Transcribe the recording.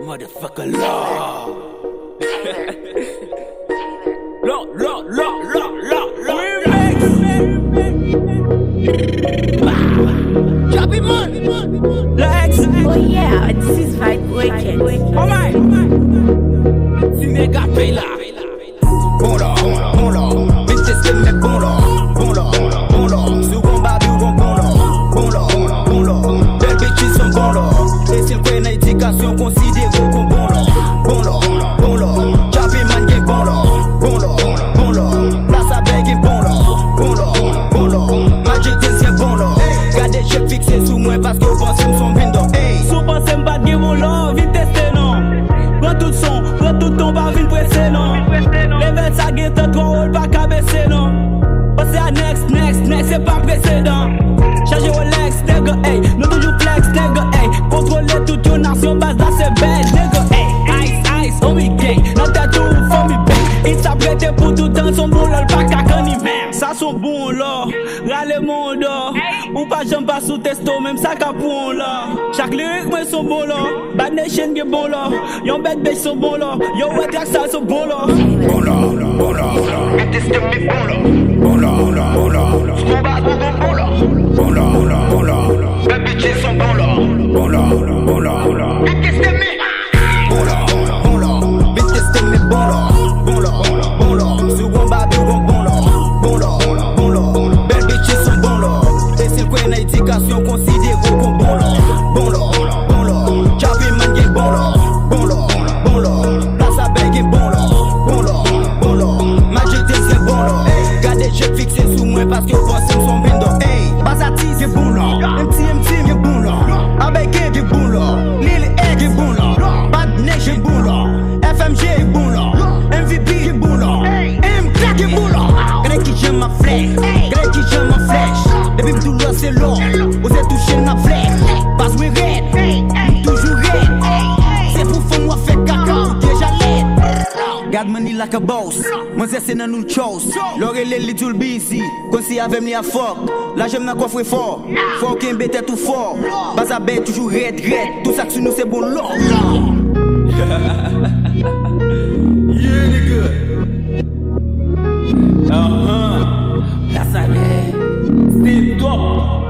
Motherfucker law. Law. Choppy money. Lex. Oh yeah, this is Vibe Weekend. Alright. Si nega paye là. Bon là. Bitch, c'est le bon là. Second babi ou bon là. Belles bitches sont bon là. Et s'ils prennent éducation, considère qu'on bon là. Bon là. Choppy man qui bon là. Place à beg qui bon là. Magic c'est bon là. Gardez je fixé sous moi parce que vous pensez que son window. Sous pensez m'pas de bon là, vite tester non. Prends tout son, prends tout ton pas vite presser non. Level ça guette trop rôle pas cabaisser non. Passez à next, c'est pas précédent. Chargez Rolex, nègre, hey, nous toujours flex, nègre, hey. Contrôler toute une nation, base là c'est bête, nègre, hey. Ice, on me gang, notre tête tout, faut me bang. Il s'apprête pour tout temps, son bon là, le pas qu'à ni même. Ça son bon là, râle mon là. Ou pas j'aime pas sous testo, même ça qu'à bon là. Chaque lyrique, moi sont bon là. Bad Nation qui bon là. Yon bête bitch sont bon là. Yo ouais, track ça sont bon là. Bon là. Et t'es me bon là. Bon là. Second babi ou bon là. Belles bitches sont bon là. Bon là. Et t'es me bon là. Bitches c'est me bon là. Second babi ou bon là. Belles bitches sont bon là. Et s'ils prennent éducation, considère qu'on bon là. Choppy man qui bon là. Place à beg qui bon là. Magic c'est bon là. Gardez je fixé sous moi parce que vous pensez que son window. Basati qui bon là. MTM qui bon là. Avec qui bon là. Lil A qui bon là. Bad Nation qui bon là. FMG qui bon là. MVP qui bon là. MK qui bon là. Gardez qui j'aime ma flèche. Depuis tout là c'est long. Vous êtes touché ma flèche. Parce que red. Toujours red. C'est pour faire moi faire caca. Déjà l'aide. God money like a boss. Moi c'est dans nous chose. L'oreille les little busy. Quand si avec me à fuck. Là j'aime n'a coffre fort. Faut qu'un bête tout fort. Bas à bête toujours red. Tout ça que sur nous c'est bon long. Yeah nigga. That's a Steve Top.